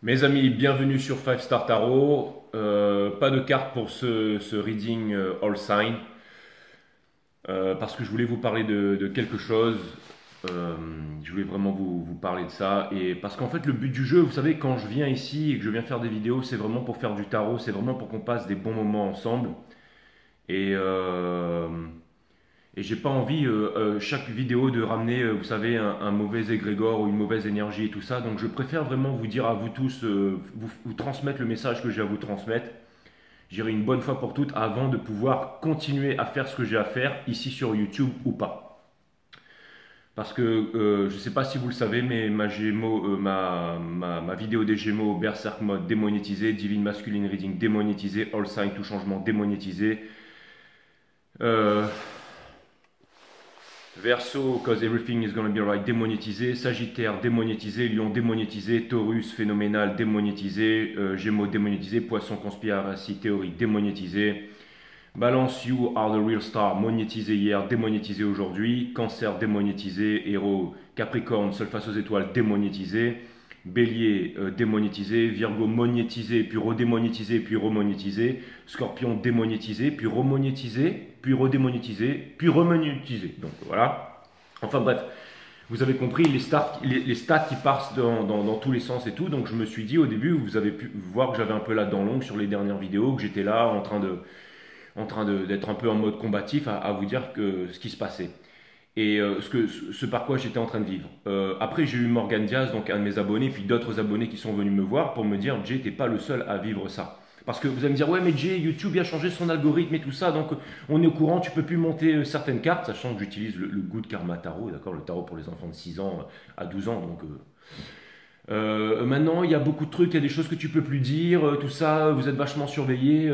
Mes amis, bienvenue sur 5 Star Tarot. Pas de carte pour ce reading All Sign parce que je voulais vous parler de quelque chose. Euh, je voulais vraiment vous parler de ça. Et parce qu'en fait, le but du jeu, vous savez, quand je viens ici et que je viens faire des vidéos, c'est vraiment pour faire du tarot, c'est vraiment pour qu'on passe des bons moments ensemble. Et, euh, et j'ai pas envie, chaque vidéo, de ramener, vous savez, un mauvais égrégore ou une mauvaise énergie et tout ça. Donc je préfère vraiment vous dire à vous tous, vous transmettre le message que j'ai à vous transmettre. J'irai une bonne fois pour toutes avant de pouvoir continuer à faire ce que j'ai à faire ici sur YouTube ou pas. Parce que je ne sais pas si vous le savez, mais ma vidéo des Gémeaux, Berserk Mode démonétisée, Divine Masculine Reading démonétisé, All Sign tout changement démonétisé. Euh, Verseau, cause everything is gonna be right, démonétisé. Sagittaire, démonétisé. Lion, démonétisé. Taurus, phénoménal, démonétisé. Gémeaux, démonétisé. Poisson, conspiracy, théorie, démonétisé. Balance, you are the real star, monétisé hier, démonétisé aujourd'hui. Cancer, démonétisé. Héros, Capricorne, seule face aux étoiles, démonétisé. Bélier, démonétisé. Virgo, monétisé, puis redémonétisé, puis remonétisé. Scorpion, démonétisé, puis remonétisé, puis redémonétisé, puis remonétisé. Donc voilà. Enfin bref, vous avez compris les stats qui partent dans tous les sens et tout. Donc je me suis dit au début, vous avez pu voir que j'avais un peu la dent longue sur les dernières vidéos, que j'étais là d'être un peu en mode combatif à vous dire ce qui se passait et ce par quoi j'étais en train de vivre. Après, j'ai eu Morgan Diaz, donc un de mes abonnés, puis d'autres abonnés qui sont venus me voir pour me dire, Jay, t'es pas le seul à vivre ça. Parce que vous allez me dire, ouais, mais Jay, YouTube a changé son algorithme et tout ça, donc on est au courant, tu peux plus monter certaines cartes, sachant que j'utilise le Good Karma Tarot, d'accord, le tarot pour les enfants de 6 ans à 12 ans, donc maintenant, il y a beaucoup de trucs, il y a des choses que tu peux plus dire, tout ça, vous êtes vachement surveillés.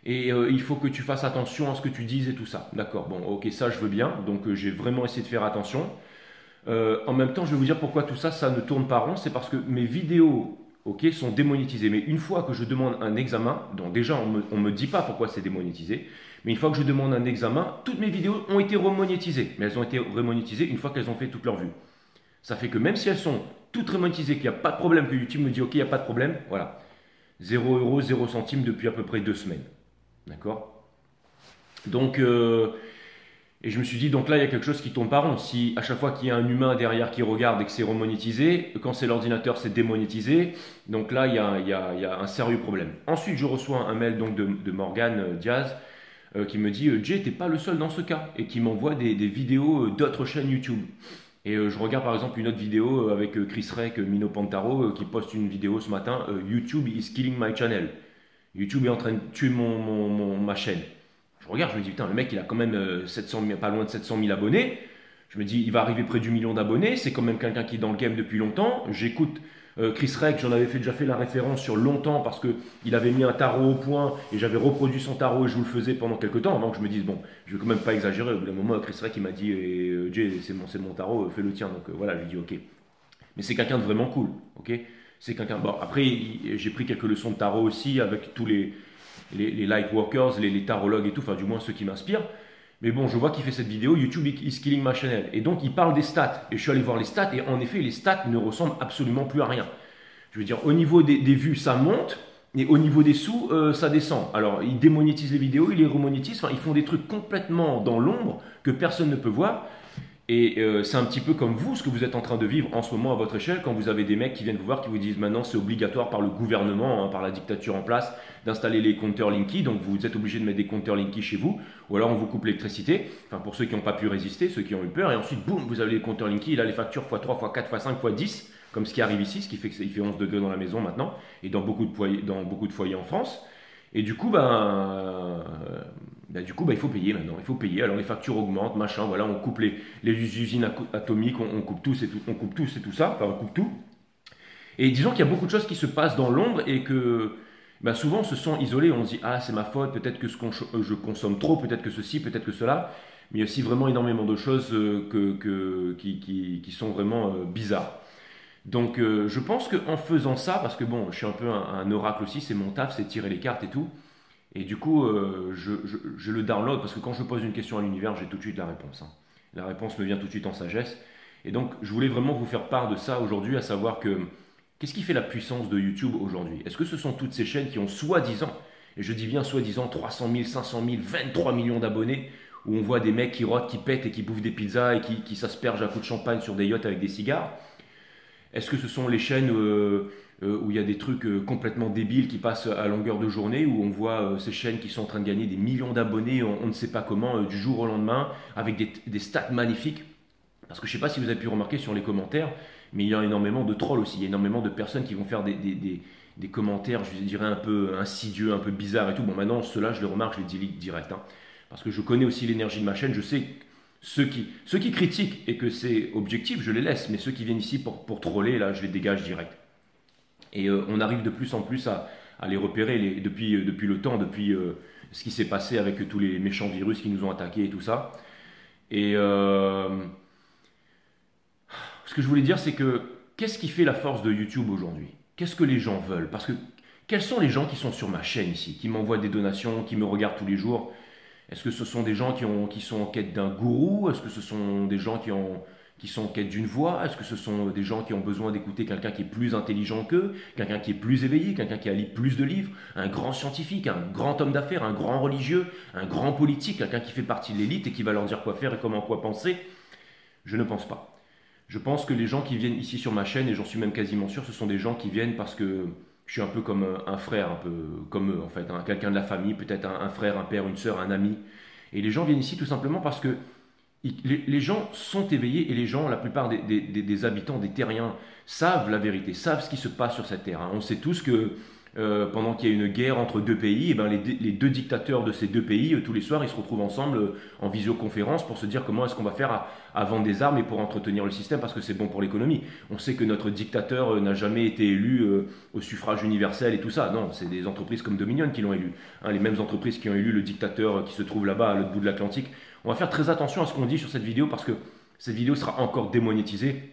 Il faut que tu fasses attention à ce que tu dises et tout ça. D'accord, bon, ok, ça je veux bien. Donc j'ai vraiment essayé de faire attention. En même temps, je vais vous dire pourquoi tout ça, ça ne tourne pas rond. C'est parce que mes vidéos, ok, sont démonétisées. Mais une fois que je demande un examen, donc déjà on me dit pas pourquoi c'est démonétisé. Mais une fois que je demande un examen, toutes mes vidéos ont été remonétisées. Mais elles ont été remonétisées une fois qu'elles ont fait toute leur vue. Ça fait que même si elles sont toutes remonétisées, qu'il n'y a pas de problème, que YouTube me dit ok, il n'y a pas de problème, voilà. 0 €, 0 centimes depuis à peu près 2 semaines. D'accord. Donc, et je me suis dit, donc là, il y a quelque chose qui tourne pas rond. Si à chaque fois qu'il y a un humain derrière qui regarde et que c'est remonétisé, quand c'est l'ordinateur, c'est démonétisé. Donc là, il y a un sérieux problème. Ensuite, je reçois un mail donc de Morgan Diaz qui me dit, Jay, t'es pas le seul dans ce cas, et qui m'envoie des vidéos d'autres chaînes YouTube. Et je regarde par exemple une autre vidéo avec Chris Rec, Mino Pantaro, qui poste une vidéo ce matin, YouTube is killing my channel. YouTube est en train de tuer ma chaîne. Je regarde, je me dis, putain, le mec, il a quand même 700 000, pas loin de 700 000 abonnés. Je me dis, il va arriver près du million d'abonnés. C'est quand même quelqu'un qui est dans le game depuis longtemps. J'écoute Chris Rec, j'en avais déjà fait la référence sur longtemps parce qu'il avait mis un tarot au point et j'avais reproduit son tarot et je vous le faisais pendant quelques temps avant que je me dise, bon, je vais quand même pas exagérer. Au bout d'un moment, Chris Rec, il m'a dit, Jay, c'est mon tarot, fais le tien. Donc voilà, je lui dis, ok. Mais c'est quelqu'un de vraiment cool, ok. C'est quelqu'un. Bon, après, j'ai pris quelques leçons de tarot aussi avec tous les light workers, les tarologues et tout, enfin, du moins ceux qui m'inspirent. Mais bon, je vois qu'il fait cette vidéo, YouTube is killing my channel. Et donc, il parle des stats. Et je suis allé voir les stats, et en effet, les stats ne ressemblent absolument plus à rien. Je veux dire, au niveau des vues, ça monte, et au niveau des sous, ça descend. Alors, ils démonétisent les vidéos, ils les remonétisent, enfin, ils font des trucs complètement dans l'ombre que personne ne peut voir. Et c'est un petit peu comme vous, ce que vous êtes en train de vivre en ce moment à votre échelle, quand vous avez des mecs qui viennent vous voir, qui vous disent maintenant c'est obligatoire par le gouvernement, hein, par la dictature en place, d'installer les compteurs Linky, donc vous êtes obligé de mettre des compteurs Linky chez vous, ou alors on vous coupe l'électricité, enfin pour ceux qui n'ont pas pu résister, ceux qui ont eu peur, et ensuite boum, vous avez les compteurs Linky, là les factures x3, x4, x5, x10, comme ce qui arrive ici, ce qui fait qu'il fait 11 degrés dans la maison maintenant, et dans beaucoup de foyers en France. Et du coup, il faut payer maintenant. Il faut payer. Alors les factures augmentent, machin. Voilà, on coupe les usines atomiques, on coupe tous et tout, on coupe tous et tout ça. Enfin, on coupe tout. Et disons qu'il y a beaucoup de choses qui se passent dans l'ombre et que souvent on se sent isolé. On se dit ah c'est ma faute. Peut-être que je consomme trop. Peut-être que ceci. Peut-être que cela. Mais il y a aussi vraiment énormément de choses qui sont vraiment bizarres. Donc je pense qu'en faisant ça, parce que bon, je suis un peu un oracle aussi, c'est mon taf, c'est tirer les cartes et tout. Et du coup, je le download parce que quand je pose une question à l'univers, j'ai tout de suite la réponse, hein. La réponse me vient tout de suite en sagesse. Et donc, je voulais vraiment vous faire part de ça aujourd'hui, à savoir que qu'est-ce qui fait la puissance de YouTube aujourd'hui? Est-ce que ce sont toutes ces chaînes qui ont soi-disant, et je dis bien soi-disant 300 000, 500 000, 23 millions d'abonnés, où on voit des mecs qui rotent, qui pètent et qui bouffent des pizzas et qui s'aspergent à coups de champagne sur des yachts avec des cigares? Est-ce que ce sont les chaînes où il y a des trucs complètement débiles qui passent à longueur de journée, où on voit ces chaînes qui sont en train de gagner des millions d'abonnés, on ne sait pas comment, du jour au lendemain, avec des stats magnifiques? Parce que je ne sais pas si vous avez pu remarquer sur les commentaires, mais il y a énormément de trolls aussi, il y a énormément de personnes qui vont faire des commentaires, je dirais un peu insidieux, un peu bizarres et tout. Bon, maintenant, ceux-là, je les remarque, je les delete direct, hein. Parce que je connais aussi l'énergie de ma chaîne, je sais ceux qui critiquent et que c'est objectif, je les laisse, mais ceux qui viennent ici pour troller, là, je les dégage direct. Et on arrive de plus en plus à les repérer depuis le temps, depuis ce qui s'est passé avec tous les méchants virus qui nous ont attaqués et tout ça. Et ce que je voulais dire, c'est que qu'est-ce qui fait la force de YouTube aujourd'hui? Qu'est-ce que les gens veulent? Parce que quels sont les gens qui sont sur ma chaîne ici, qui m'envoient des donations, qui me regardent tous les jours? Est-ce que ce sont des gens qui sont en quête d'un gourou? Est-ce que ce sont des gens qui sont en quête d'une voix? Est-ce que ce sont des gens qui ont besoin d'écouter quelqu'un qui est plus intelligent qu'eux, quelqu'un qui est plus éveillé, quelqu'un qui a lu plus de livres, un grand scientifique, un grand homme d'affaires, un grand religieux, un grand politique, quelqu'un qui fait partie de l'élite et qui va leur dire quoi faire et comment quoi penser? Je ne pense pas. Je pense que les gens qui viennent ici sur ma chaîne, et j'en suis même quasiment sûr, ce sont des gens qui viennent parce que je suis un peu comme un frère, un peu comme eux en fait, hein, quelqu'un de la famille, peut-être un frère, un père, une sœur, un ami. Et les gens viennent ici tout simplement parce que les gens sont éveillés et les gens, la plupart des habitants, des terriens, savent la vérité, savent ce qui se passe sur cette terre, hein. On sait tous que pendant qu'il y a une guerre entre deux pays, et ben les deux dictateurs de ces deux pays, tous les soirs, ils se retrouvent ensemble en visioconférence pour se dire comment est-ce qu'on va faire à vendre des armes et pour entretenir le système parce que c'est bon pour l'économie. On sait que notre dictateur n'a jamais été élu au suffrage universel et tout ça. Non, c'est des entreprises comme Dominion qui l'ont élu, hein, les mêmes entreprises qui ont élu le dictateur qui se trouve là-bas à l'autre bout de l'Atlantique. On va faire très attention à ce qu'on dit sur cette vidéo parce que cette vidéo sera encore démonétisée.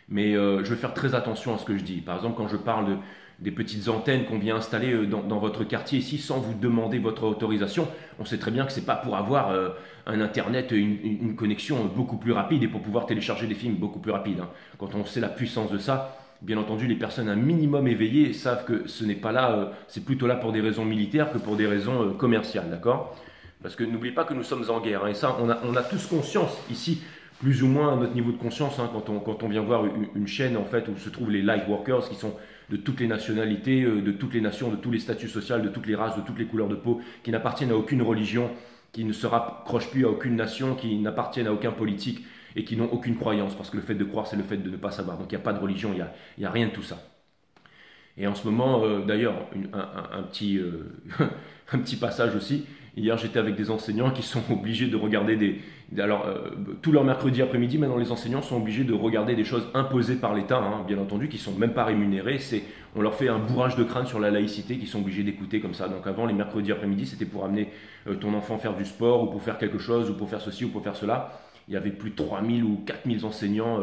Mais je vais faire très attention à ce que je dis. Par exemple, quand je parle des petites antennes qu'on vient installer dans votre quartier ici sans vous demander votre autorisation, on sait très bien que ce n'est pas pour avoir un internet, une connexion beaucoup plus rapide et pour pouvoir télécharger des films beaucoup plus rapides, hein. Quand on sait la puissance de ça, bien entendu, les personnes un minimum éveillées savent que ce n'est pas là, c'est plutôt là pour des raisons militaires que pour des raisons commerciales, d'accord? Parce que n'oubliez pas que nous sommes en guerre, hein, et ça, on a tous conscience ici, plus ou moins à notre niveau de conscience, hein, quand on vient voir une chaîne en fait où se trouvent les light workers qui sont de toutes les nationalités, de toutes les nations, de tous les statuts sociaux, de toutes les races, de toutes les couleurs de peau, qui n'appartiennent à aucune religion, qui ne se raccrochent plus à aucune nation, qui n'appartiennent à aucun politique et qui n'ont aucune croyance, parce que le fait de croire, c'est le fait de ne pas savoir. Donc il n'y a pas de religion, il n'y a rien de tout ça. Et en ce moment, d'ailleurs, un petit, un petit passage aussi. Hier, j'étais avec des enseignants qui sont obligés de regarder tout leur mercredi après-midi, maintenant les enseignants sont obligés de regarder des choses imposées par l'État, hein, bien entendu, qui ne sont même pas rémunérées. On leur fait un bourrage de crâne sur la laïcité qu'ils sont obligés d'écouter comme ça. Donc avant, les mercredis après-midi, c'était pour amener ton enfant faire du sport ou pour faire quelque chose ou pour faire ceci ou pour faire cela. Il y avait plus de 3000 ou 4000 enseignants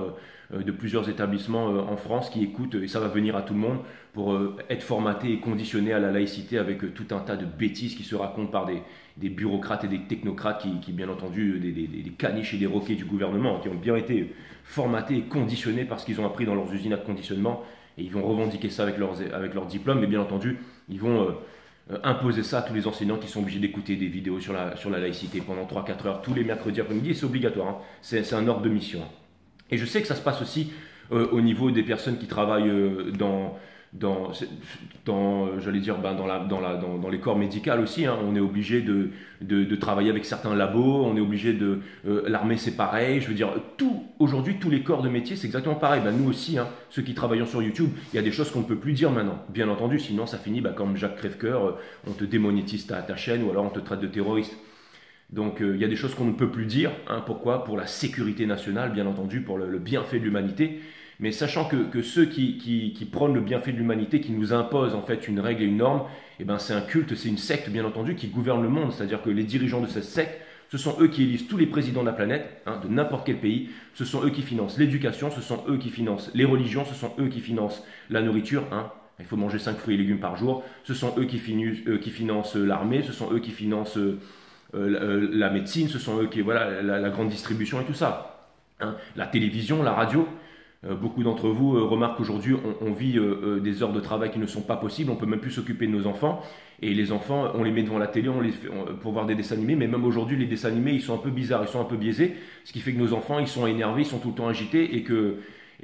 de plusieurs établissements en France qui écoutent, et ça va venir à tout le monde, pour être formatés et conditionnés à la laïcité avec tout un tas de bêtises qui se racontent par des bureaucrates et des technocrates qui bien entendu, des caniches et des roquets du gouvernement, qui ont bien été formatés et conditionnés parce qu'ils ont appris dans leurs usines à conditionnement, et ils vont revendiquer ça avec leurs diplômes, mais bien entendu, ils vont imposer ça à tous les enseignants qui sont obligés d'écouter des vidéos sur la laïcité pendant 3-4 heures tous les mercredis après-midi, et c'est obligatoire, hein. C'est un ordre de mission. Et je sais que ça se passe aussi au niveau des personnes qui travaillent j'allais dire, dans les corps médicaux aussi, hein. On est obligé de travailler avec certains labos, on est obligé l'armée c'est pareil, je veux dire, aujourd'hui tous les corps de métier c'est exactement pareil. Nous aussi, hein, ceux qui travaillent sur YouTube, il y a des choses qu'on ne peut plus dire maintenant, bien entendu, sinon ça finit comme Jacques Crèvecoeur, on te démonétise ta chaîne ou alors on te traite de terroriste. Donc il y a des choses qu'on ne peut plus dire, hein. Pourquoi? Pour la sécurité nationale, bien entendu, pour le bienfait de l'humanité. Mais sachant que ceux qui prônent le bienfait de l'humanité, qui nous imposent en fait une règle et une norme, eh ben c'est un culte, c'est une secte bien entendu qui gouverne le monde. C'est-à-dire que les dirigeants de cette secte, ce sont eux qui élisent tous les présidents de la planète, hein, de n'importe quel pays. Ce sont eux qui financent l'éducation, ce sont eux qui financent les religions, ce sont eux qui financent la nourriture, hein. Il faut manger 5 fruits et légumes par jour. Ce sont eux qui financent l'armée, ce sont eux qui financent la médecine, ce sont eux qui, voilà, la grande distribution et tout ça, hein. La télévision, la radio. Beaucoup d'entre vous remarquent qu'aujourd'hui, on vit des heures de travail qui ne sont pas possibles. On peut même plus s'occuper de nos enfants. Et les enfants, on les met devant la télé pour voir des dessins animés. Mais même aujourd'hui, les dessins animés, ils sont un peu bizarres, ils sont un peu biaisés. Ce qui fait que nos enfants, ils sont énervés, ils sont tout le temps agités et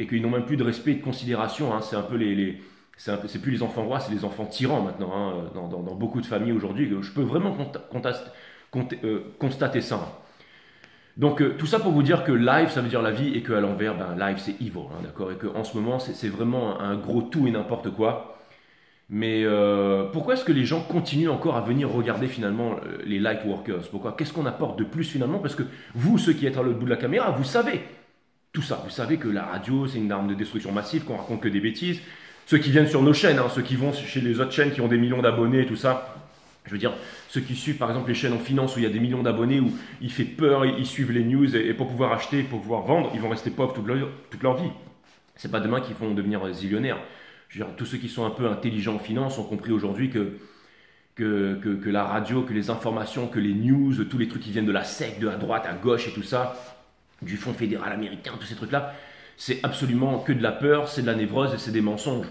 qu'ils n'ont même plus de respect et de considération. Hein. C'est un peu c'est plus les enfants rois, c'est les enfants tyrans maintenant, hein, dans beaucoup de familles aujourd'hui. Je peux vraiment constater ça. Hein. Donc tout ça pour vous dire que live ça veut dire la vie et qu'à l'envers, live c'est evil, hein, d'accord. Et qu'en ce moment c'est vraiment un gros tout et n'importe quoi. Mais pourquoi est-ce que les gens continuent encore à venir regarder finalement les light workers? Pourquoi? Qu'est-ce qu'on apporte de plus finalement? Parce que vous, ceux qui êtes à l'autre bout de la caméra, vous savez tout ça. Vous savez que la radio c'est une arme de destruction massive, qu'on raconte que des bêtises. Ceux qui viennent sur nos chaînes, hein, ceux qui vont chez les autres chaînes qui ont des millions d'abonnés et tout ça. Je veux dire, ceux qui suivent par exemple les chaînes en finance où il y a des millions d'abonnés, où il fait peur, ils suivent les news et pour pouvoir acheter, pour pouvoir vendre, ils vont rester pauvres toute leur vie. C'est pas demain qu'ils vont devenir zillionnaires. Je veux dire, tous ceux qui sont un peu intelligents en finance ont compris aujourd'hui que la radio, que les informations, que les news, tous les trucs qui viennent de la SEC, de la droite à gauche et tout ça, du Fonds fédéral américain, tous ces trucs-là, c'est absolument que de la peur, c'est de la névrose et c'est des mensonges.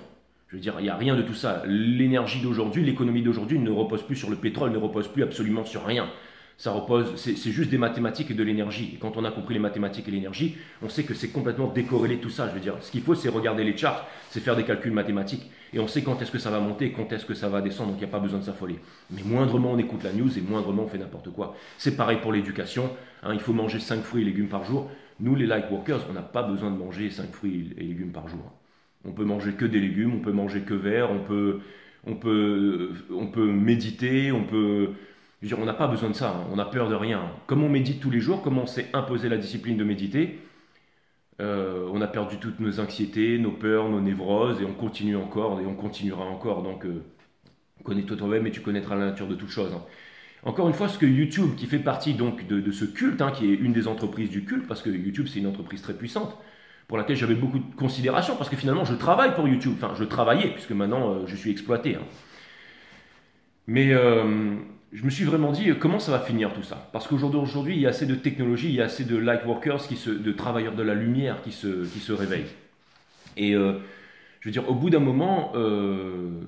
Je veux dire, il n'y a rien de tout ça. L'énergie d'aujourd'hui, l'économie d'aujourd'hui ne repose plus sur le pétrole, ne repose plus absolument sur rien. Ça repose, c'est juste des mathématiques et de l'énergie. Et quand on a compris les mathématiques et l'énergie, on sait que c'est complètement décorrélé tout ça. Je veux dire, ce qu'il faut, c'est regarder les charts, c'est faire des calculs mathématiques. Et on sait quand est-ce que ça va monter, quand est-ce que ça va descendre, donc il n'y a pas besoin de s'affoler. Mais moindrement on écoute la news et moindrement on fait n'importe quoi. C'est pareil pour l'éducation. Hein, il faut manger 5 fruits et légumes par jour. Nous, les light workers, on n'a pas besoin de manger 5 fruits et légumes par jour. On peut manger que des légumes, on peut manger que vert, on peut méditer, on peut... Je veux dire, on n'a pas besoin de ça, hein, on n'a peur de rien. Comme on médite tous les jours, comme on s'est imposé la discipline de méditer, on a perdu toutes nos anxiétés, nos peurs, nos névroses, et on continue encore, et on continuera encore. Donc, connais-toi toi-même et tu connaîtras la nature de toute chose. Hein. Encore une fois, ce que YouTube, qui fait partie donc de ce culte, hein, qui est une des entreprises du culte, parce que YouTube c'est une entreprise très puissante, pour laquelle j'avais beaucoup de considération, parce que finalement je travaille pour YouTube, enfin je travaillais, puisque maintenant je suis exploité. Hein. Mais je me suis vraiment dit, comment ça va finir tout ça? Parce qu'aujourd'hui, il y a assez de technologie, il y a assez de light workers, de travailleurs de la lumière qui se réveillent. Et je veux dire, au bout d'un moment,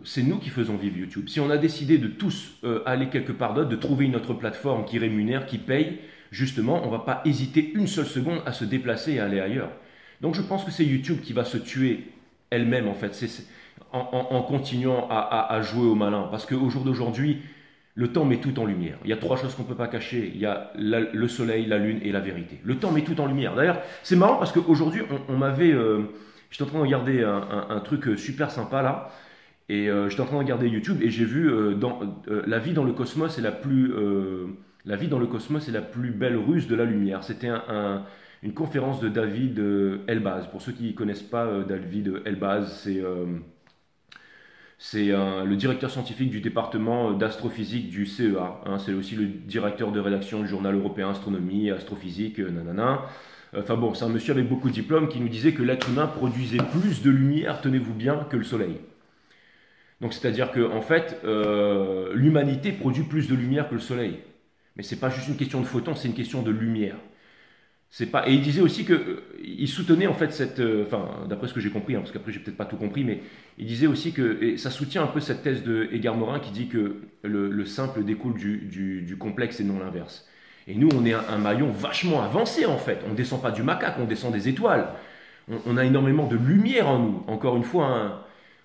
c'est nous qui faisons vivre YouTube. Si on a décidé de tous aller quelque part d'autre, de trouver une autre plateforme qui rémunère, qui paye, justement, on ne va pas hésiter une seule seconde à se déplacer et à aller ailleurs. Donc je pense que c'est YouTube qui va se tuer elle-même, en fait, en continuant à jouer au malin. Parce qu'au jour d'aujourd'hui, le temps met tout en lumière. Il y a 3 choses qu'on ne peut pas cacher. Il y a le soleil, la lune et la vérité. Le temps met tout en lumière. D'ailleurs, c'est marrant parce qu'aujourd'hui, on m'avait... j'étais en train de regarder un truc super sympa là. Et j'étais en train de regarder YouTube et j'ai vu la vie dans le cosmos est la plus... la vie dans le cosmos est la plus belle ruse de la lumière. C'était une conférence de David Elbaz. Pour ceux qui ne connaissent pas David Elbaz, c'est le directeur scientifique du département d'astrophysique du CEA. Hein, c'est aussi le directeur de rédaction du journal européen Astronomie, Astrophysique, nanana. Enfin bon, c'est un monsieur avec beaucoup de diplômes qui nous disait que l'être humain produisait plus de lumière, tenez-vous bien, que le soleil. Donc c'est-à-dire qu'en en fait, l'humanité produit plus de lumière que le soleil. Mais ce n'est pas juste une question de photons, c'est une question de lumière. C'est pas... Et il disait aussi qu'il soutenait en fait cette... Enfin, d'après ce que j'ai compris, hein, parce qu'après j'ai peut-être pas tout compris, mais il disait aussi que... Et ça soutient un peu cette thèse de Edgar Morin qui dit que le simple découle du complexe et non l'inverse. Et nous, on est un maillon vachement avancé en fait. On ne descend pas du macaque, on descend des étoiles. On a énormément de lumière en nous. Encore une fois, hein,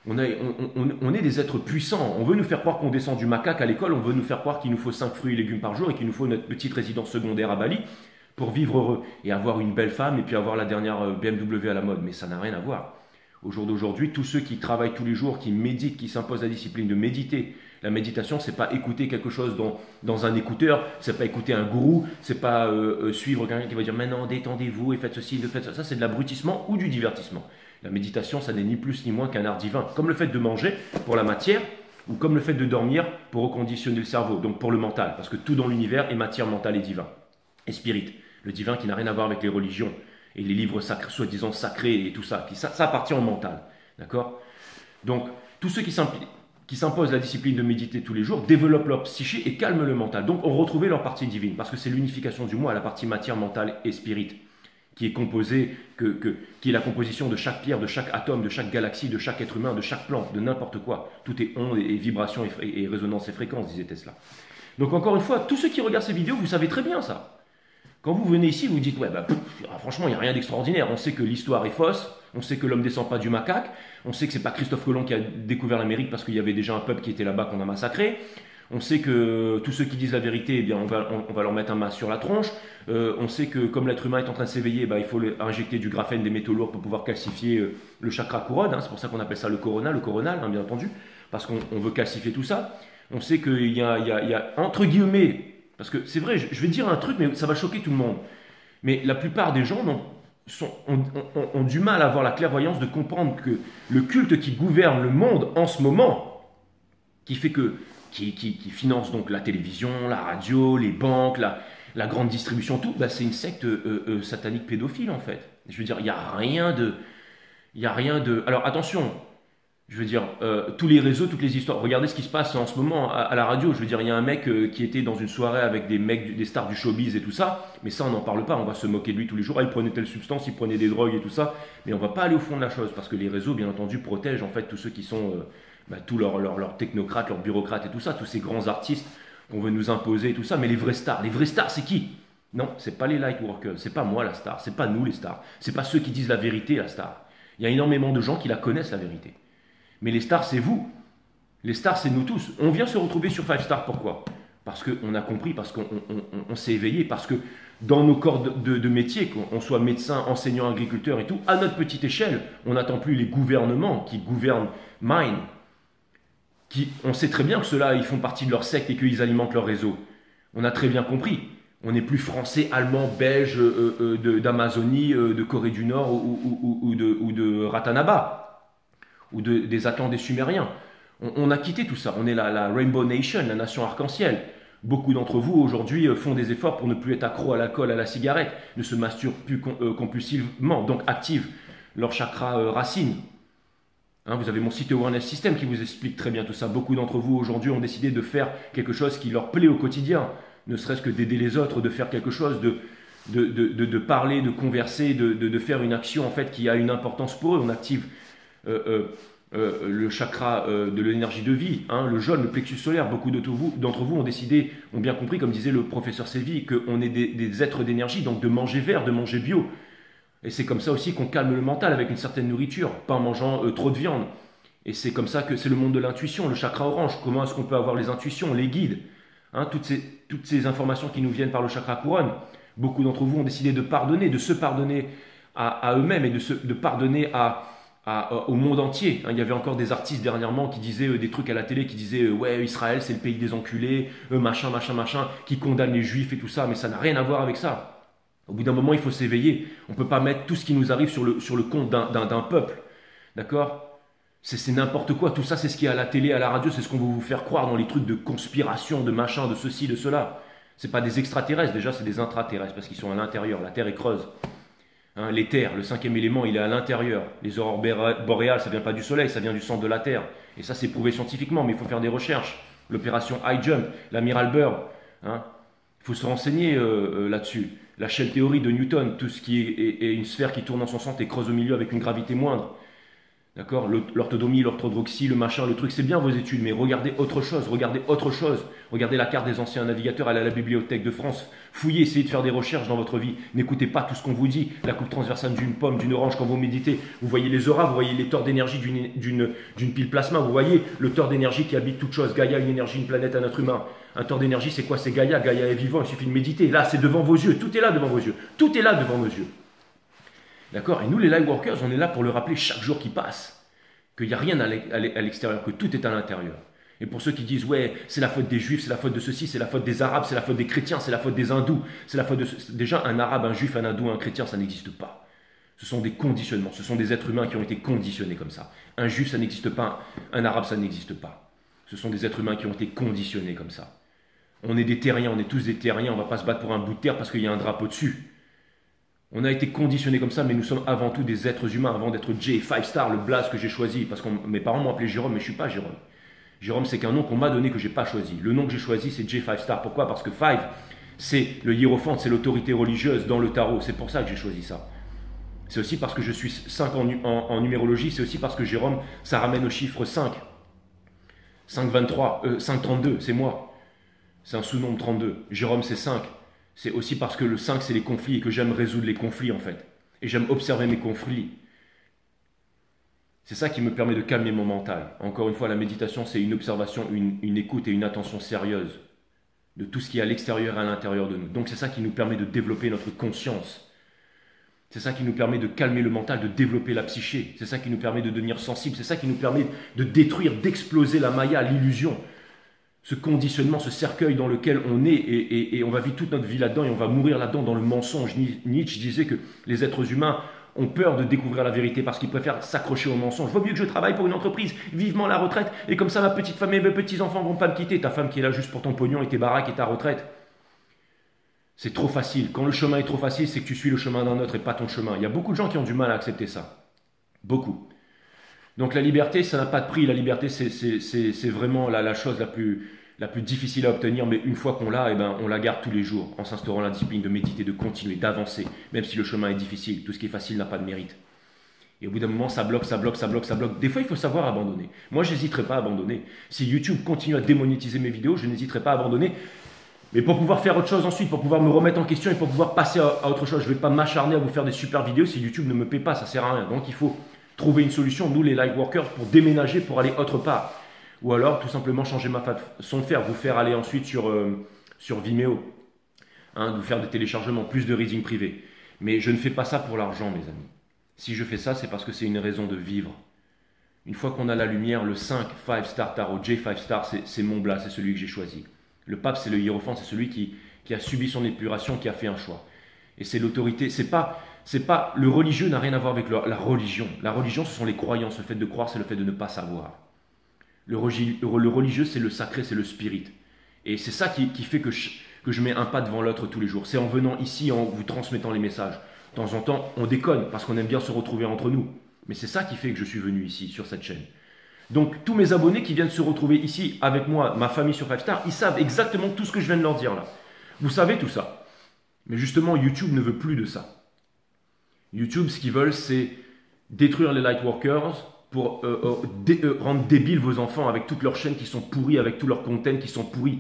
on est des êtres puissants. On veut nous faire croire qu'on descend du macaque à l'école, on veut nous faire croire qu'il nous faut 5 fruits et légumes par jour et qu'il nous faut notre petite résidence secondaire à Bali pour vivre heureux et avoir une belle femme et puis avoir la dernière BMW à la mode. Mais ça n'a rien à voir. Au jour d'aujourd'hui, tous ceux qui travaillent tous les jours, qui méditent, qui s'imposent la discipline de méditer. La méditation, c'est pas écouter quelque chose dans un écouteur, c'est pas écouter un gourou, c'est pas suivre quelqu'un qui va dire maintenant détendez-vous et faites ceci, faites ça. Ça, c'est de l'abrutissement ou du divertissement. La méditation, ça n'est ni plus ni moins qu'un art divin, comme le fait de manger pour la matière ou comme le fait de dormir pour reconditionner le cerveau, donc pour le mental, parce que tout dans l'univers est matière, mentale et divin et spirit. Le divin qui n'a rien à voir avec les religions et les livres sacrés, soi-disant sacrés et tout ça, ça appartient au mental, d'accord? Donc, tous ceux qui s'imposent la discipline de méditer tous les jours développent leur psyché et calment le mental. Donc, on retrouvait leur partie divine, parce que c'est l'unification du moi à la partie matière, mentale et spirit qui est composé, qui est la composition de chaque pierre, de chaque atome, de chaque galaxie, de chaque être humain, de chaque plante, de n'importe quoi. Tout est ondes et vibrations et résonances et fréquences, disait Tesla. Donc encore une fois, tous ceux qui regardent ces vidéos, vous savez très bien ça. Quand vous venez ici, vous dites, ouais, bah, franchement, il n'y a rien d'extraordinaire. On sait que l'histoire est fausse, on sait que l'homme ne descend pas du macaque, on sait que ce n'est pas Christophe Colomb qui a découvert l'Amérique parce qu'il y avait déjà un peuple qui était là-bas qu'on a massacré. On sait que tous ceux qui disent la vérité, eh bien, on va leur mettre un masque sur la tronche. On sait que comme l'être humain est en train de s'éveiller, bah, il faut injecter du graphène, des métaux lourds pour pouvoir calcifier le chakra couronne. Hein. C'est pour ça qu'on appelle ça le coronal, hein, bien entendu, parce qu'on veut calcifier tout ça. On sait qu'il y a, entre guillemets, parce que c'est vrai, je vais dire un truc, mais ça va choquer tout le monde. Mais la plupart des gens ont du mal à avoir la clairvoyance de comprendre que le culte qui gouverne le monde en ce moment, qui finance donc la télévision, la radio, les banques, la grande distribution, tout, bah c'est une secte satanique pédophile en fait. Je veux dire, il n'y a rien de... Alors attention, je veux dire, tous les réseaux, toutes les histoires, regardez ce qui se passe en ce moment à la radio. Je veux dire, il y a un mec qui était dans une soirée avec des stars du showbiz et tout ça, mais ça on n'en parle pas, on va se moquer de lui tous les jours. Ah, il prenait telle substance, il prenait des drogues et tout ça, mais on va pas aller au fond de la chose, parce que les réseaux, bien entendu, protègent en fait tous ceux qui sont... tous leurs technocrates, leurs bureaucrates et tout ça, tous ces grands artistes qu'on veut nous imposer et tout ça, mais les vrais stars c'est qui? Non, c'est pas les lightworkers, c'est pas moi la star, c'est pas nous les stars, c'est pas ceux qui disent la vérité la star. Il y a énormément de gens qui la connaissent la vérité. Mais les stars c'est vous, les stars c'est nous tous. On vient se retrouver sur 5 Stars, pourquoi? Parce qu'on a compris, parce qu'on s'est éveillé, parce que dans nos corps de métier, qu'on soit médecin, enseignant, agriculteur et tout, à notre petite échelle, on n'attend plus les gouvernements qui gouvernent Mind. On sait très bien que ceux-là, ils font partie de leur secte et qu'ils alimentent leur réseau. On a très bien compris. On n'est plus français, allemand, belge, d'Amazonie, de Corée du Nord ou de Ratanaba, ou des Atlants, des Sumériens. On a quitté tout ça. On est la Rainbow Nation, la nation arc-en-ciel. Beaucoup d'entre vous, aujourd'hui, font des efforts pour ne plus être accro à l'alcool, à la cigarette, ne se masturbent plus compulsivement, donc activent leur chakra racine. Hein, vous avez mon site Awareness System qui vous explique très bien tout ça. Beaucoup d'entre vous aujourd'hui ont décidé de faire quelque chose qui leur plaît au quotidien, ne serait-ce que d'aider les autres, de faire quelque chose, de parler, de converser, de faire une action en fait qui a une importance pour eux. On active le chakra de l'énergie de vie, hein, le jaune, le plexus solaire. Beaucoup d'entre vous ont bien compris, comme disait le professeur Séville, qu'on est des êtres d'énergie, donc de manger vert, de manger bio. Et c'est comme ça aussi qu'on calme le mental avec une certaine nourriture, pas en mangeant trop de viande. Et c'est comme ça que c'est le monde de l'intuition, le chakra orange. Comment est-ce qu'on peut avoir les intuitions, les guides, hein, toutes ces informations qui nous viennent par le chakra couronne. Beaucoup d'entre vous ont décidé de pardonner, de se pardonner à eux-mêmes et de pardonner au monde entier. Hein, il y avait encore des artistes dernièrement qui disaient des trucs à la télé, qui disaient ouais, Israël c'est le pays des enculés, machin, qui condamnent les juifs et tout ça, mais ça n'a rien à voir avec ça. Au bout d'un moment, il faut s'éveiller. On ne peut pas mettre tout ce qui nous arrive sur le compte d'un peuple. D'accord? C'est n'importe quoi. Tout ça, c'est ce qui est à la télé, à la radio. C'est ce qu'on veut vous faire croire dans les trucs de conspiration, de machin, de ceci, de cela. Ce n'est pas des extraterrestres. Déjà, c'est des intraterrestres parce qu'ils sont à l'intérieur. La Terre est creuse. Hein, l'éther, le 5e élément, il est à l'intérieur. Les aurores boréales, ça ne vient pas du Soleil, ça vient du centre de la Terre. Et ça, c'est prouvé scientifiquement, mais il faut faire des recherches. L'opération High Jump, l'amiral Byrd. Hein, il faut se renseigner là-dessus. La Shell théorie de Newton, tout ce qui est une sphère qui tourne en son centre et creuse au milieu avec une gravité moindre. D'accord? L'orthodomie, l'orthodoxie, le machin, le truc, c'est bien vos études, mais regardez autre chose, regardez la carte des anciens navigateurs, allez à la Bibliothèque de France, fouillez, essayez de faire des recherches dans votre vie, n'écoutez pas tout ce qu'on vous dit, la coupe transversale d'une pomme, d'une orange quand vous méditez, vous voyez les auras, vous voyez les torts d'énergie d'une pile plasma, vous voyez le tort d'énergie qui habite toute chose, Gaïa, une énergie, une planète, un être humain. Un tort d'énergie, c'est quoi? C'est Gaïa, Gaïa est vivant, il suffit de méditer, là c'est devant vos yeux, tout est là devant vos yeux, tout est là devant nos yeux. D'accord? Et nous, les Lightworkers, on est là pour le rappeler chaque jour qui passe, qu'il n'y a rien à l'extérieur, que tout est à l'intérieur. Et pour ceux qui disent, ouais, c'est la faute des Juifs, c'est la faute de ceci, c'est la faute des Arabes, c'est la faute des chrétiens, c'est la faute des hindous, c'est la faute de... Déjà, un Arabe, un Juif, un hindou, un chrétien, ça n'existe pas. Ce sont des conditionnements, ce sont des êtres humains qui ont été conditionnés comme ça. Un Juif, ça n'existe pas, un Arabe, ça n'existe pas. Ce sont des êtres humains qui ont été conditionnés comme ça. On est des terriens, on est tous des terriens, on ne va pas se battre pour un bout de terre parce qu'il y a un drapeau dessus. On a été conditionnés comme ça, mais nous sommes avant tout des êtres humains, avant d'être J, 5 Star, le blaze que j'ai choisi, parce que mes parents m'ont appelé Jérôme, mais je ne suis pas Jérôme. Jérôme, c'est qu'un nom qu'on m'a donné que je n'ai pas choisi. Le nom que j'ai choisi, c'est J, 5 Star. Pourquoi? Parce que 5, C'est le hiérophante, c'est l'autorité religieuse dans le tarot. C'est pour ça que j'ai choisi ça. C'est aussi parce que je suis 5 en numérologie, c'est aussi parce que Jérôme, ça ramène au chiffre 5. 523, 532, c'est moi. C'est un sous-nombre 32. Jérôme, c'est 5. C'est aussi parce que le 5, c'est les conflits et que j'aime résoudre les conflits en fait. Et j'aime observer mes conflits. C'est ça qui me permet de calmer mon mental. Encore une fois, la méditation, c'est une observation, une écoute et une attention sérieuse de tout ce qui est à l'extérieur et à l'intérieur de nous. Donc c'est ça qui nous permet de développer notre conscience. C'est ça qui nous permet de calmer le mental, de développer la psyché. C'est ça qui nous permet de devenir sensible. C'est ça qui nous permet de détruire, d'exploser la maya, l'illusion. Ce conditionnement, ce cercueil dans lequel on est et on va vivre toute notre vie là-dedans et on va mourir là-dedans dans le mensonge. Nietzsche disait que les êtres humains ont peur de découvrir la vérité parce qu'ils préfèrent s'accrocher au mensonge. Vaut mieux que je travaille pour une entreprise, vivement la retraite, et comme ça ma petite femme et mes petits-enfants vont pas me quitter. Ta femme qui est là juste pour ton pognon et tes baraques et ta retraite. C'est trop facile. Quand le chemin est trop facile, c'est que tu suis le chemin d'un autre et pas ton chemin. Il y a beaucoup de gens qui ont du mal à accepter ça. Beaucoup. Donc la liberté, ça n'a pas de prix. La liberté, c'est vraiment la chose la plus difficile à obtenir. Mais une fois qu'on l'a, eh ben, on la garde tous les jours, en s'instaurant la discipline de méditer, de continuer, d'avancer. Même si le chemin est difficile, tout ce qui est facile n'a pas de mérite. Et au bout d'un moment, ça bloque, ça bloque, ça bloque, ça bloque. Des fois, il faut savoir abandonner. Moi, je n'hésiterai pas à abandonner. Si YouTube continue à démonétiser mes vidéos, je n'hésiterai pas à abandonner. Mais pour pouvoir faire autre chose ensuite, pour pouvoir me remettre en question et pour pouvoir passer à autre chose, je ne vais pas m'acharner à vous faire des super vidéos si YouTube ne me paie pas, ça ne sert à rien. Donc il faut trouver une solution, nous les Lightworkers, pour déménager, pour aller autre part. Ou alors tout simplement changer ma façon de faire, vous faire aller ensuite sur Vimeo, vous faire des téléchargements, plus de reading privé. Mais je ne fais pas ça pour l'argent, mes amis. Si je fais ça, c'est parce que c'est une raison de vivre. Une fois qu'on a la lumière, le 5 Star Tarot, J5 Star, c'est mon blas, c'est celui que j'ai choisi. Le pape, c'est le hiérophante, c'est celui qui a subi son épuration, qui a fait un choix. Et c'est l'autorité. C'est pas le religieux n'a rien à voir avec la religion. La religion, ce sont les croyances. Le fait de croire, c'est le fait de ne pas savoir. Le religieux, c'est le sacré, c'est le spirit. Et c'est ça qui fait que je mets un pas devant l'autre tous les jours. C'est en venant ici, en vous transmettant les messages. De temps en temps, on déconne parce qu'on aime bien se retrouver entre nous. Mais c'est ça qui fait que je suis venu ici, sur cette chaîne. Donc, tous mes abonnés qui viennent se retrouver ici avec moi, ma famille sur 5 Star, ils savent exactement tout ce que je viens de leur dire là. Vous savez tout ça. Mais justement, YouTube ne veut plus de ça. YouTube, ce qu'ils veulent, c'est détruire les Lightworkers pour rendre débiles vos enfants avec toutes leurs chaînes qui sont pourries, avec tous leurs contents qui sont pourris.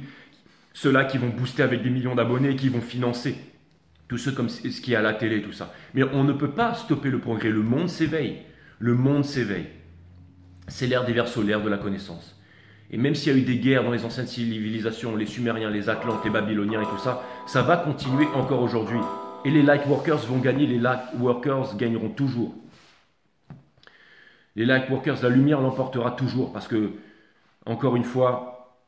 Ceux-là qui vont booster avec des millions d'abonnés, qui vont financer. Tous ceux comme ce qui est à la télé, tout ça. Mais on ne peut pas stopper le progrès. Le monde s'éveille. Le monde s'éveille. C'est l'ère des Verseaux, l'ère de la connaissance. Et même s'il y a eu des guerres dans les anciennes civilisations, les Sumériens, les Atlantes, les Babyloniens et tout ça, ça va continuer encore aujourd'hui. Et les Lightworkers vont gagner, les Lightworkers gagneront toujours. Les Lightworkers, la lumière l'emportera toujours parce que, encore une fois,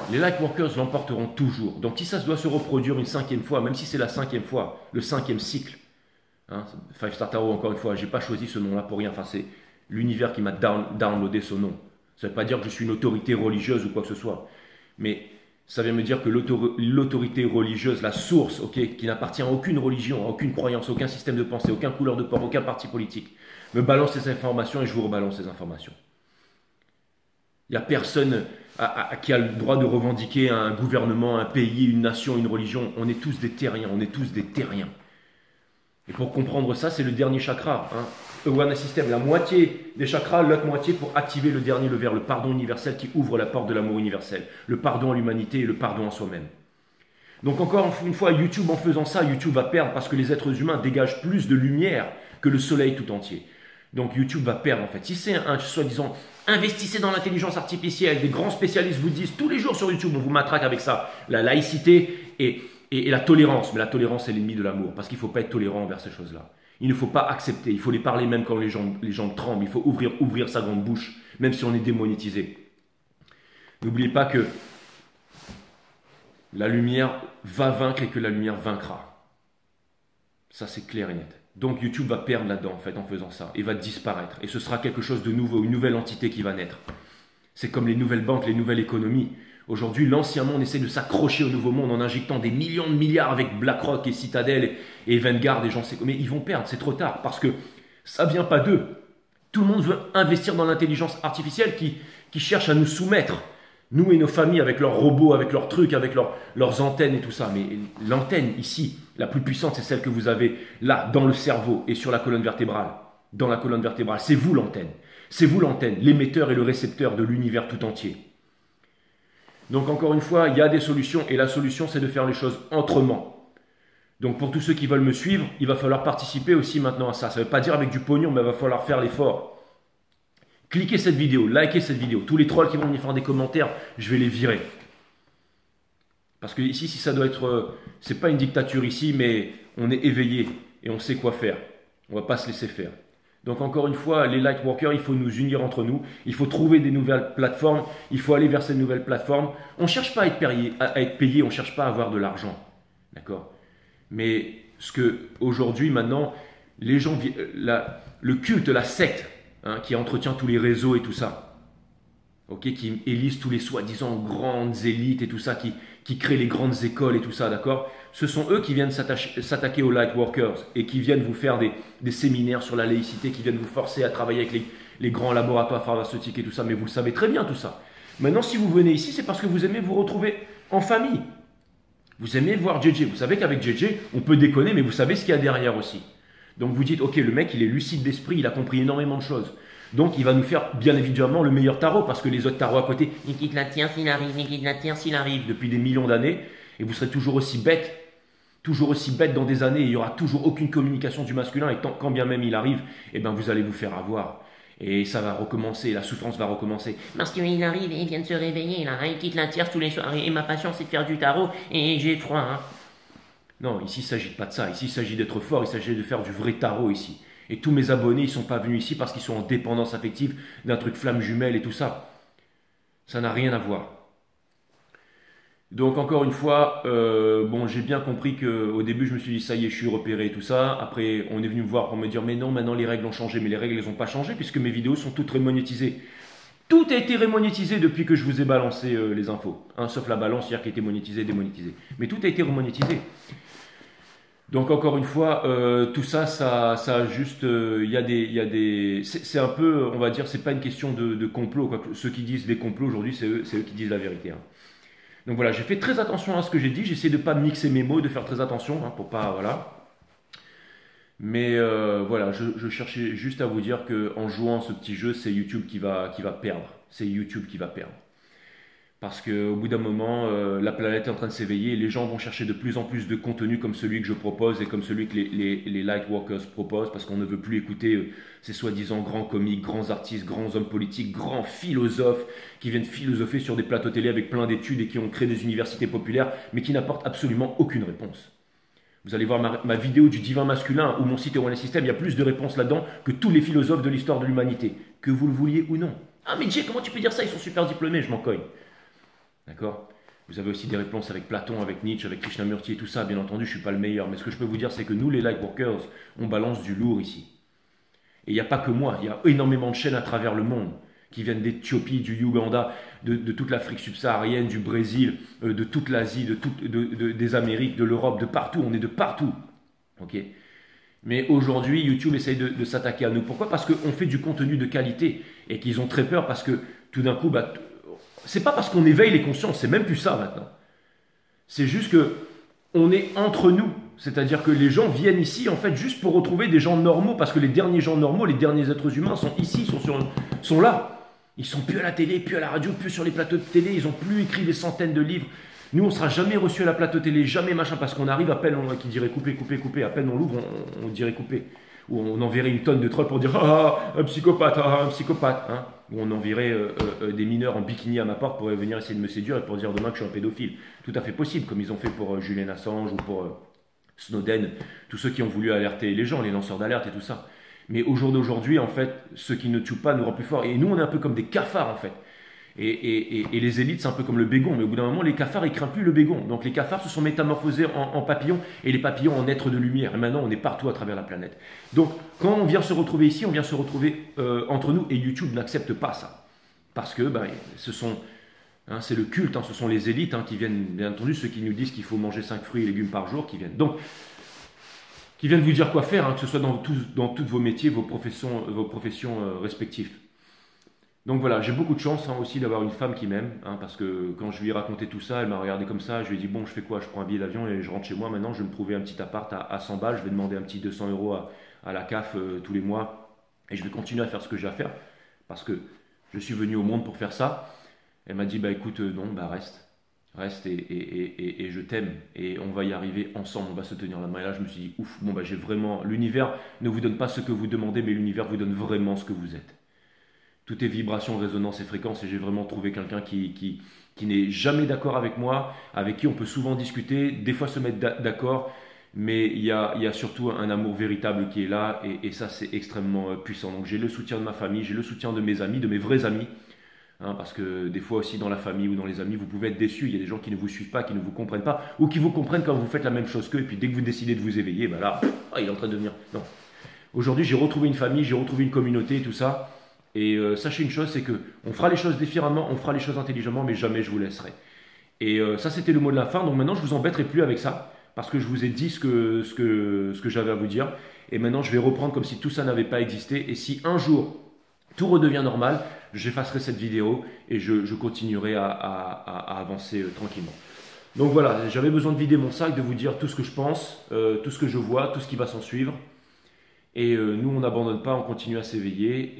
les Lightworkers l'emporteront toujours. Donc si ça doit se reproduire une 5e fois, même si c'est la 5e fois, le 5e cycle, 5 Star Tarot, encore une fois, je n'ai pas choisi ce nom-là pour rien. Enfin, c'est l'univers qui m'a downloadé ce nom. Ça ne veut pas dire que je suis une autorité religieuse ou quoi que ce soit. Mais ça vient me dire que l'autorité religieuse, la source, qui n'appartient à aucune religion, à aucune croyance, à aucun système de pensée, aucun couleur de peau, aucun parti politique, me balance ces informations et je vous rebalance ces informations. Il n'y a personne qui a le droit de revendiquer un gouvernement, un pays, une nation, une religion. On est tous des terriens, on est tous des terriens. Et pour comprendre ça, c'est le dernier chakra. Awareness System, la moitié des chakras, l'autre moitié pour activer le dernier, le vert, le pardon universel qui ouvre la porte de l'amour universel. Le pardon à l'humanité et le pardon à soi-même. Donc encore une fois, YouTube, en faisant ça, YouTube va perdre parce que les êtres humains dégagent plus de lumière que le soleil tout entier. Donc YouTube va perdre en fait. Si c'est un soi-disant, investissez dans l'intelligence artificielle, des grands spécialistes vous disent tous les jours sur YouTube, on vous matraque avec ça, la laïcité et la tolérance. Mais la tolérance est l'ennemi de l'amour parce qu'il ne faut pas être tolérant envers ces choses-là. Il ne faut pas accepter, il faut les parler même quand les gens tremblent. Il faut ouvrir sa grande bouche, même si on est démonétisé. N'oubliez pas que la lumière va vaincre et que la lumière vaincra. Ça, c'est clair et net. Donc YouTube va perdre là-dedans, en fait, en faisant ça, et va disparaître. Et ce sera quelque chose de nouveau, une nouvelle entité qui va naître. C'est comme les nouvelles banques, les nouvelles économies. Aujourd'hui, l'ancien monde essaie de s'accrocher au nouveau monde en injectant des millions de milliards avec BlackRock et Citadel et Vanguard et j'en sais quoi. Mais ils vont perdre, c'est trop tard, parce que ça ne vient pas d'eux. Tout le monde veut investir dans l'intelligence artificielle qui cherche à nous soumettre. Nous et nos familles avec leurs robots, avec leurs trucs, avec leurs antennes et tout ça. Mais l'antenne ici, la plus puissante, c'est celle que vous avez là, dans le cerveau et sur la colonne vertébrale. Dans la colonne vertébrale, c'est vous l'antenne. C'est vous l'antenne, l'émetteur et le récepteur de l'univers tout entier. Donc encore une fois, il y a des solutions et la solution, c'est de faire les choses autrement. Donc pour tous ceux qui veulent me suivre, il va falloir participer aussi maintenant à ça. Ça ne veut pas dire avec du pognon, mais il va falloir faire l'effort. Cliquez cette vidéo, likez cette vidéo. Tous les trolls qui vont venir faire des commentaires, je vais les virer. Parce que ici, si ça doit être... c'est pas une dictature ici, mais on est éveillé et on sait quoi faire. On ne va pas se laisser faire. Donc encore une fois, les Lightworkers, il faut nous unir entre nous. Il faut trouver des nouvelles plateformes. Il faut aller vers ces nouvelles plateformes. On ne cherche pas à être payé, on ne cherche pas à avoir de l'argent. D'accord? Mais ce que aujourd'hui, maintenant, les gens... le culte, la secte, hein, qui entretient tous les réseaux et tout ça, okay, qui élise tous les soi-disant grandes élites et tout ça, qui créent les grandes écoles et tout ça, d'accord? Ce sont eux qui viennent s'attaquer aux Lightworkers et qui viennent vous faire des séminaires sur la laïcité, qui viennent vous forcer à travailler avec les grands laboratoires pharmaceutiques et tout ça, mais vous le savez très bien tout ça. Maintenant, si vous venez ici, c'est parce que vous aimez vous retrouver en famille. Vous aimez voir JJ. Vous savez qu'avec JJ, on peut déconner, mais vous savez ce qu'il y a derrière aussi. Donc vous dites, ok, le mec, il est lucide d'esprit, il a compris énormément de choses. Donc il va nous faire bien évidemment le meilleur tarot, parce que les autres tarots à côté, il quitte la tierce, il arrive, il quitte la tierce, il arrive, depuis des millions d'années, et vous serez toujours aussi bête dans des années, et il n'y aura toujours aucune communication du masculin, et quand bien même il arrive, eh ben vous allez vous faire avoir. Et ça va recommencer, la souffrance va recommencer. Parce qu'il arrive et il vient de se réveiller, là, il quitte la tierce tous les soirs, et ma passion c'est de faire du tarot, et j'ai froid, hein. Non, ici, il ne s'agit pas de ça. Ici, il s'agit d'être fort. Il s'agit de faire du vrai tarot ici. Et tous mes abonnés, ils ne sont pas venus ici parce qu'ils sont en dépendance affective d'un truc flamme jumelle et tout ça. Ça n'a rien à voir. Donc, encore une fois, bon, j'ai bien compris qu'au début, je me suis dit, ça y est, je suis repéré et tout ça. Après, on est venu me voir pour me dire, mais non, maintenant, les règles ont changé. Mais les règles, elles n'ont pas changé puisque mes vidéos sont toutes remonétisées. Tout a été remonétisé depuis que je vous ai balancé les infos. Hein, sauf la balance hier qui a été monétisée et démonétisée. Mais tout a été remonétisé. Donc encore une fois, tout ça, ça a juste, il y a des, c'est un peu, on va dire, c'est pas une question de complot, quoi. Ceux qui disent des complots aujourd'hui, c'est eux qui disent la vérité. Hein. Donc voilà, j'ai fait très attention à ce que j'ai dit, j'essaie de pas mixer mes mots, de faire très attention, hein, pour pas, voilà. Mais voilà, je cherchais juste à vous dire que en jouant ce petit jeu, c'est YouTube qui va perdre, c'est YouTube qui va perdre. Parce qu'au bout d'un moment, la planète est en train de s'éveiller et les gens vont chercher de plus en plus de contenu comme celui que je propose et comme celui que les Lightworkers proposent parce qu'on ne veut plus écouter ces soi-disant grands comiques, grands artistes, grands hommes politiques, grands philosophes qui viennent philosopher sur des plateaux télé avec plein d'études et qui ont créé des universités populaires mais qui n'apportent absolument aucune réponse. Vous allez voir ma vidéo du divin masculin ou mon site One System, il y a plus de réponses là-dedans que tous les philosophes de l'histoire de l'humanité, que vous le vouliez ou non. Ah mais Jay, comment tu peux dire ça? Ils sont super diplômés, je m'en cogne. D'accord? Vous avez aussi des réponses avec Platon, avec Nietzsche, avec Krishnamurti et tout ça. Bien entendu, je ne suis pas le meilleur. Mais ce que je peux vous dire, c'est que nous, les Lightworkers, on balance du lourd ici. Et il n'y a pas que moi. Il y a énormément de chaînes à travers le monde qui viennent d'Éthiopie, du Ouganda, de toute l'Afrique subsaharienne, du Brésil, de toute l'Asie, des Amériques, de l'Europe, de partout. On est de partout. Ok? Mais aujourd'hui, YouTube essaye de s'attaquer à nous. Pourquoi? Parce qu'on fait du contenu de qualité et qu'ils ont très peur parce que tout d'un coup, c'est pas parce qu'on éveille les consciences, c'est même plus ça maintenant. C'est juste que on est entre nous. C'est-à-dire que les gens viennent ici en fait juste pour retrouver des gens normaux parce que les derniers gens normaux, les derniers êtres humains sont ici, sont là. Ils sont plus à la télé, plus à la radio, plus sur les plateaux de télé, ils ont plus écrit des centaines de livres. Nous, on ne sera jamais reçu à la plateau télé, jamais machin, parce qu'on arrive, à peine qui dirait couper, couper, couper, à peine on l'ouvre, on dirait couper. Ou on enverrait une tonne de trolls pour dire ah, un psychopathe, ah, un psychopathe. Hein. Ou on enverrait des mineurs en bikini à ma porte pour venir essayer de me séduire et pour dire demain que je suis un pédophile. Tout à fait possible, comme ils ont fait pour Julian Assange ou pour Snowden, tous ceux qui ont voulu alerter les gens, les lanceurs d'alerte et tout ça. Mais au jour d'aujourd'hui, en fait, ceux qui ne tuent pas nous rendent plus forts. Et nous, on est un peu comme des cafards, en fait. Et les élites, c'est un peu comme le bégon. Mais au bout d'un moment, les cafards, ils craignent plus le bégon. Donc les cafards se sont métamorphosés en papillons et les papillons en êtres de lumière. Et maintenant, on est partout à travers la planète. Donc, quand on vient se retrouver ici, on vient se retrouver entre nous. Et YouTube n'accepte pas ça. Parce que ce sont... Hein, c'est le culte, hein, ce sont les élites qui viennent, bien entendu, ceux qui nous disent qu'il faut manger 5 fruits et légumes par jour, qui viennent. Donc, qui viennent vous dire quoi faire, que ce soit dans tous vos métiers, vos professions respectives. Donc voilà, j'ai beaucoup de chance hein, aussi d'avoir une femme qui m'aime, hein, parce que quand je lui ai raconté tout ça, elle m'a regardé comme ça, je lui ai dit bon, je fais quoi? Je prends un billet d'avion et je rentre chez moi. Maintenant, je vais me trouver un petit appart à 100 balles, je vais demander un petit 200 euros à la CAF tous les mois et je vais continuer à faire ce que j'ai à faire parce que je suis venu au monde pour faire ça. Elle m'a dit bah écoute, non, bah reste et je t'aime et on va y arriver ensemble, on va se tenir la main. Et là, je me suis dit ouf, bon bah j'ai vraiment, l'univers ne vous donne pas ce que vous demandez, mais l'univers vous donne vraiment ce que vous êtes. Tout est vibration, résonance et fréquence et j'ai vraiment trouvé quelqu'un qui n'est jamais d'accord avec moi, avec qui on peut souvent discuter, des fois se mettre d'accord, mais il y a surtout un amour véritable qui est là et ça c'est extrêmement puissant. Donc j'ai le soutien de ma famille, j'ai le soutien de mes amis, de mes vrais amis, hein, parce que des fois aussi dans la famille ou dans les amis, vous pouvez être déçus, il y a des gens qui ne vous suivent pas, qui ne vous comprennent pas, ou qui vous comprennent quand vous faites la même chose qu'eux, et puis dès que vous décidez de vous éveiller, ben là, il est en train de devenir... Non. Aujourd'hui j'ai retrouvé une famille, j'ai retrouvé une communauté et tout ça. Et sachez une chose, c'est que on fera les choses différemment, on fera les choses intelligemment, mais jamais je vous laisserai. Et ça, c'était le mot de la fin. Donc maintenant, je vous embêterai plus avec ça, parce que je vous ai dit ce que j'avais à vous dire. Et maintenant, je vais reprendre comme si tout ça n'avait pas existé. Et si un jour tout redevient normal, j'effacerai cette vidéo et je continuerai à avancer tranquillement. Donc voilà, j'avais besoin de vider mon sac, de vous dire tout ce que je pense, tout ce que je vois, tout ce qui va s'en suivre. Et nous, on n'abandonne pas, on continue à s'éveiller.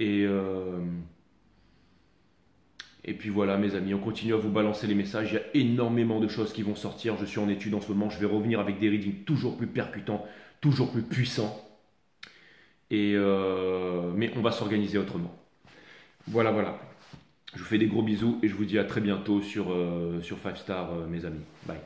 Et puis voilà, mes amis, on continue à vous balancer les messages. Il y a énormément de choses qui vont sortir. Je suis en étude en ce moment. Je vais revenir avec des readings toujours plus percutants, toujours plus puissants. Mais on va s'organiser autrement. Voilà, voilà. Je vous fais des gros bisous et je vous dis à très bientôt sur 5 Star, mes amis. Bye.